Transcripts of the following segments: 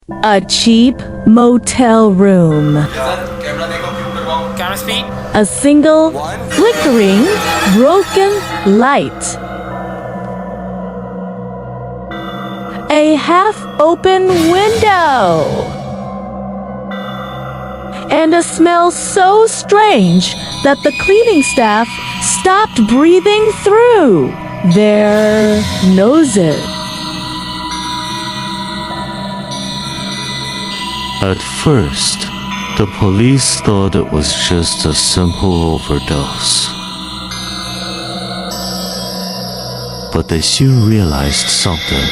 A cheap motel room. Camera speed. A single, flickering, broken light. A half-open window. And a smell so strange that the cleaning staff stopped breathing through their noses. At first, the police thought it was just a simple overdose. But they soon realized something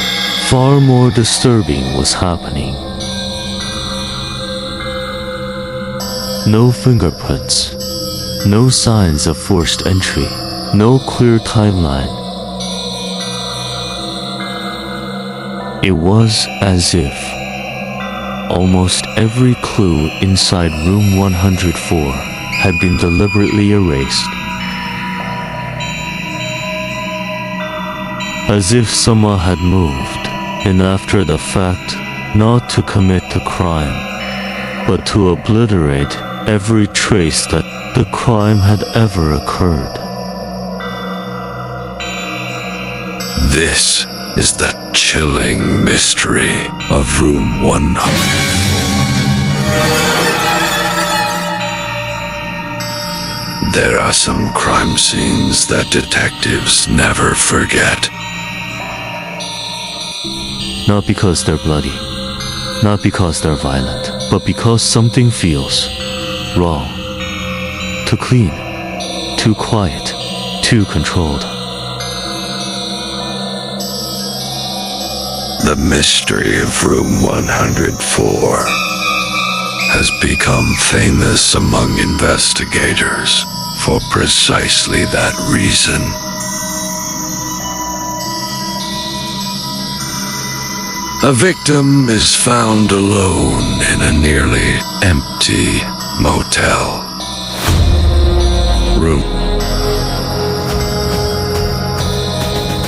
far more disturbing was happening. No fingerprints, no signs of forced entry, no clear timeline. It was as if almost every clue inside room 104 had been deliberately erased. As if someone had moved in after the fact, not to commit the crime, but to obliterate every trace that the crime had ever occurred. This is the chilling mystery of room 100. There are some crime scenes that detectives never forget. Not because they're bloody, not because they're violent, but because something feels wrong. Too clean, too quiet, too controlled. The mystery of room 104 has become famous among investigators for precisely that reason. A victim is found alone in a nearly empty motel room.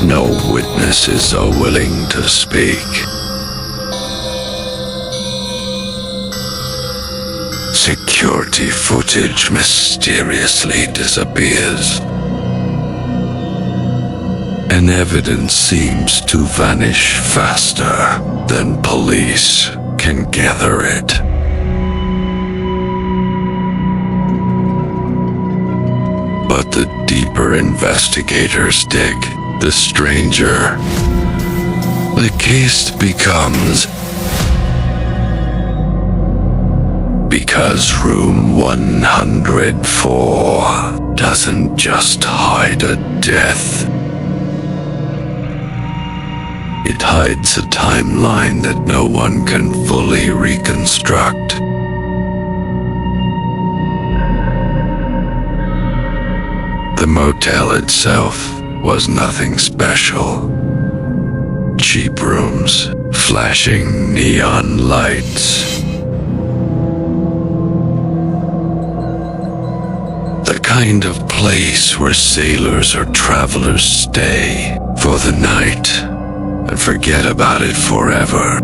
No witnesses are willing to speak. Security footage mysteriously disappears, and evidence seems to vanish faster than police can gather it. But the deeper investigators dig, the stranger the case becomes. Because room 104 doesn't just hide a death. It hides a timeline that no one can fully reconstruct. The motel itself was nothing special. Cheap rooms, flashing neon lights. The kind of place where sailors or travelers stay for the night and forget about it forever.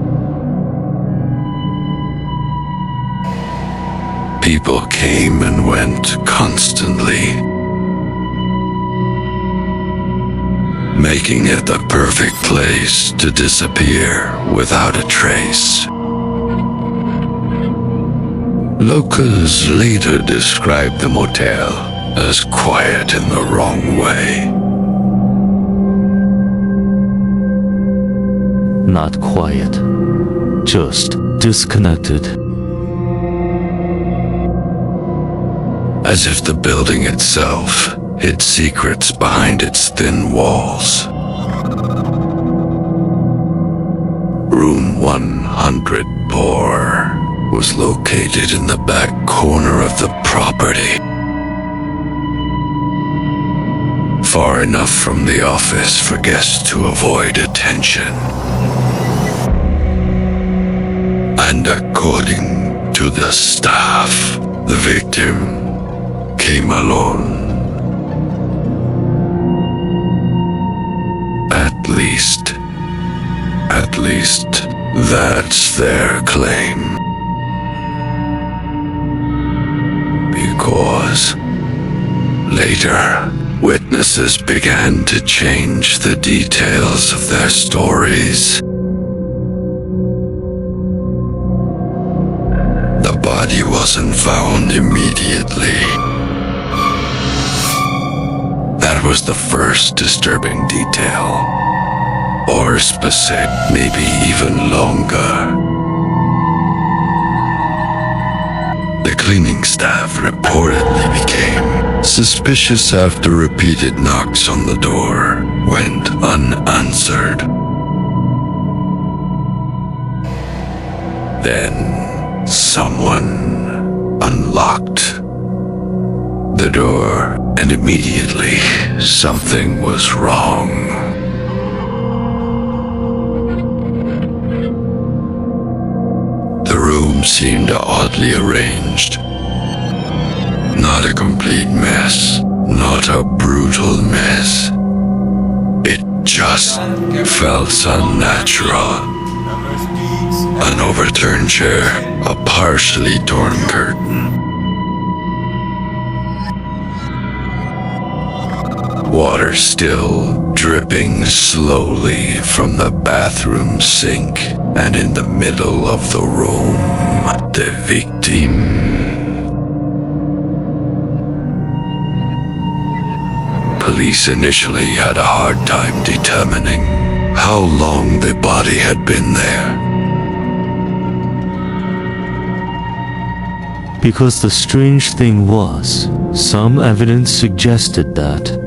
People came and went constantly, making it the perfect place to disappear without a trace. Locals later described the motel as quiet in the wrong way. Not quiet, just disconnected. As if the building itself hid secrets behind its thin walls. Room 104 was located in the back corner of the property, far enough from the office for guests to avoid attention. And according to the staff, the victim came alone. At least That's their claim. Because later, witnesses began to change the details of their stories. The body wasn't found immediately. That was the first disturbing detail. Or specific, maybe even longer. The cleaning staff reportedly became suspicious after repeated knocks on the door went unanswered. Then someone unlocked the door, and immediately something was wrong. The room seemed oddly arranged. Not a complete mess, not a brutal mess. It just felt unnatural. An overturned chair, a partially torn curtain. Water still dripping slowly from the bathroom sink, and in the middle of the room, the victim. Police initially had a hard time determining how long the body had been there. Because the strange thing was, some evidence suggested that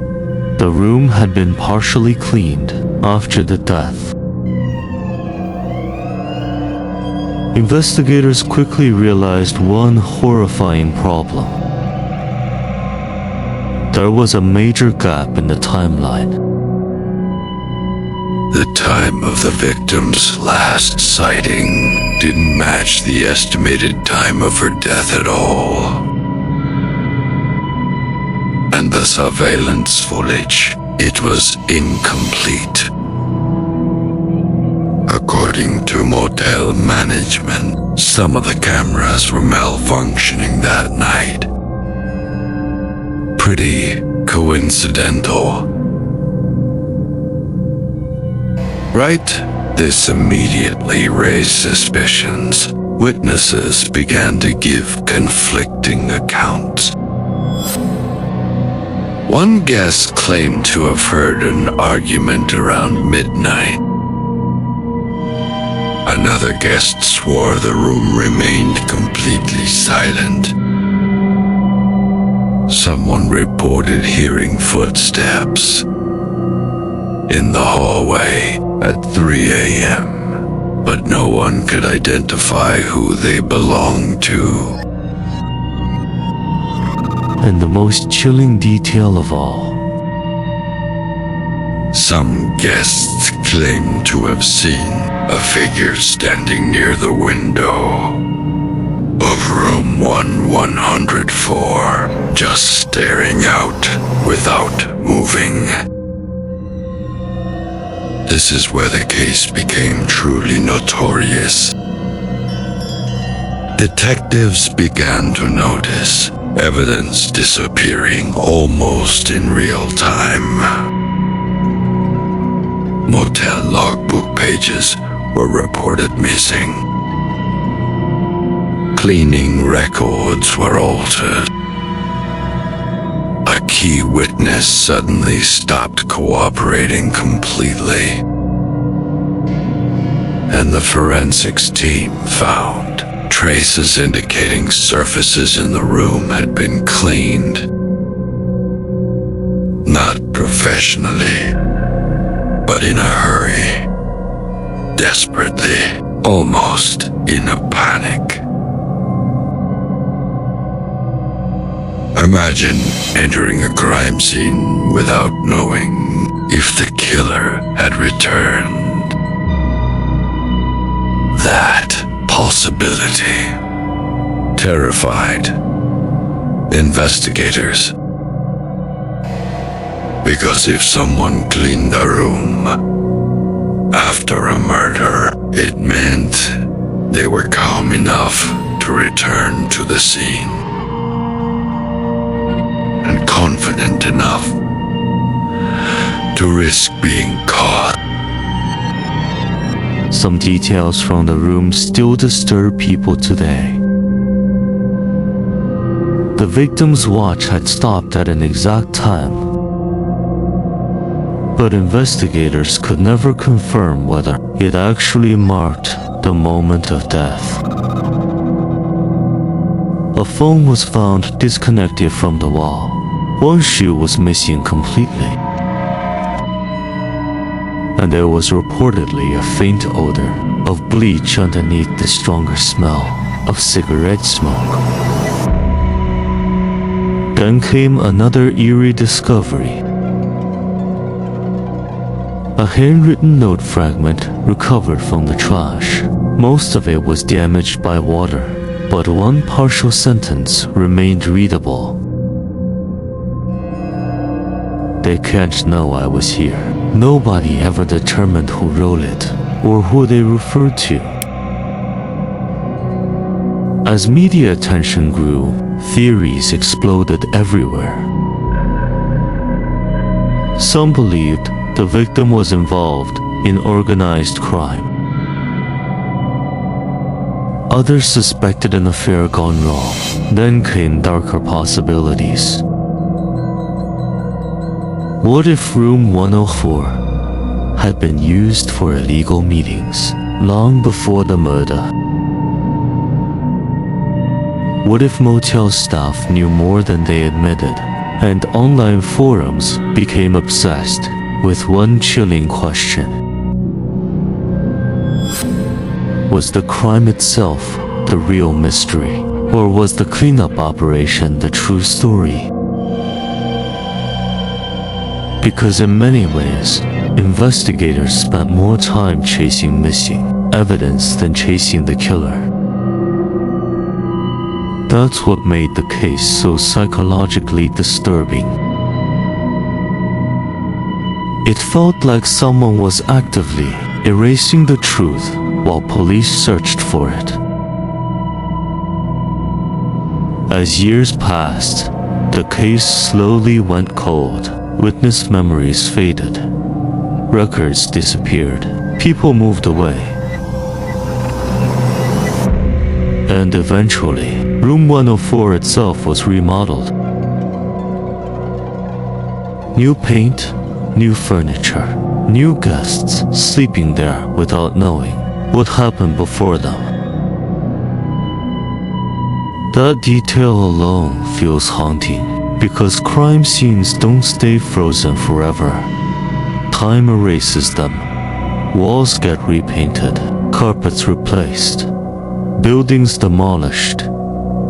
the room had been partially cleaned after the death. Investigators quickly realized one horrifying problem. There was a major gap in the timeline. The time of the victim's last sighting didn't match the estimated time of her death at all. And the surveillance footage, it was incomplete. According to Motel management, some of the cameras were malfunctioning that night. Pretty coincidental. Right? This immediately raised suspicions. Witnesses began to give conflicting accounts. One guest claimed to have heard an argument around midnight. Another guest swore the room remained completely silent. Someone reported hearing footsteps in the hallway at 3 a.m., but no one could identify who they belonged to. And the most chilling detail of all, some guests claimed to have seen a figure standing near the window of room 1104, just staring out without moving. This is where the case became truly notorious. Detectives began to notice evidence disappearing almost in real time. Motel logbook pages were reported missing. Cleaning records were altered. A key witness suddenly stopped cooperating completely. And the forensics team found traces indicating surfaces in the room had been cleaned. Not professionally, but in a hurry. Desperately, almost in a panic. Imagine entering a crime scene without knowing if the killer had returned. That possibility terrified investigators. Because if someone cleaned a room after a murder, It meant they were calm enough to return to the scene, and confident enough to risk being caught. Some details from the room still disturb people today. The victim's watch had stopped at an exact time, but investigators could never confirm whether it actually marked the moment of death. A phone was found disconnected from the wall. One shoe was missing completely, and there was reportedly a faint odor of bleach underneath the stronger smell of cigarette smoke. Then came another eerie discovery. A handwritten note fragment recovered from the trash. Most of it was damaged by water, but one partial sentence remained readable. They can't know I was here. Nobody ever determined who wrote it or who they referred to. As media attention grew, theories exploded everywhere. Some believed the victim was involved in organized crime. Others suspected an affair gone wrong. Then came darker possibilities. What if room 104 had been used for illegal meetings long before the murder? What if motel staff knew more than they admitted, and online forums became obsessed with one chilling question? Was the crime itself the real mystery, or was the cleanup operation the true story? Because in many ways, investigators spent more time chasing missing evidence than chasing the killer. That's what made the case so psychologically disturbing. It felt like someone was actively erasing the truth while police searched for it. As years passed, the case slowly went cold. Witness memories faded. Records disappeared. People moved away. And eventually, room 104 itself was remodeled. New paint, new furniture, new guests sleeping there without knowing what happened before them. That detail alone feels haunting. Because crime scenes don't stay frozen forever. Time erases them. Walls get repainted, carpets replaced, buildings demolished,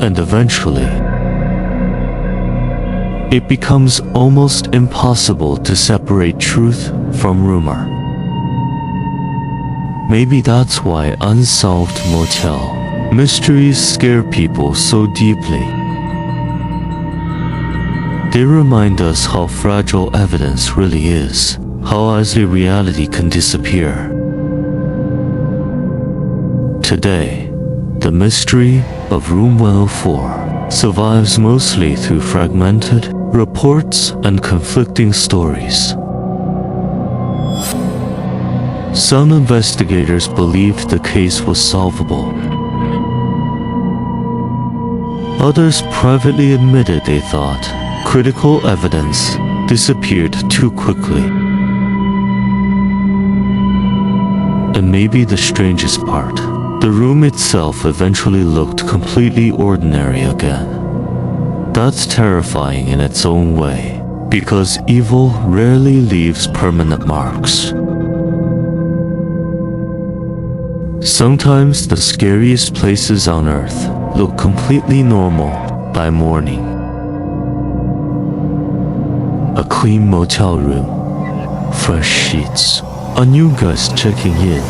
and eventually, it becomes almost impossible to separate truth from rumor. Maybe that's why Unsolved Motel mysteries scare people so deeply. They remind us how fragile evidence really is, how easily reality can disappear. Today, the mystery of Room 104 survives mostly through fragmented reports and conflicting stories. Some investigators believed the case was solvable. Others privately admitted they thought critical evidence disappeared too quickly. And maybe the strangest part, the room itself eventually looked completely ordinary again. That's terrifying in its own way, because evil rarely leaves permanent marks. Sometimes the scariest places on earth look completely normal by morning. A clean motel room, fresh sheets, a new guest checking in,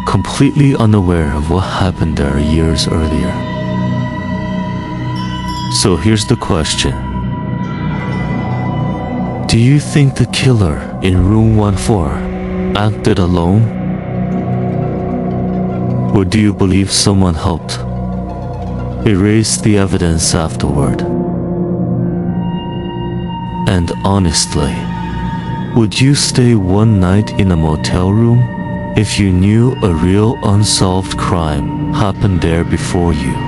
completely unaware of what happened there years earlier. So here's the question. Do you think the killer in room 114 acted alone? Or do you believe someone helped erase the evidence afterward? And honestly, would you stay one night in a motel room if you knew a real unsolved crime happened there before you?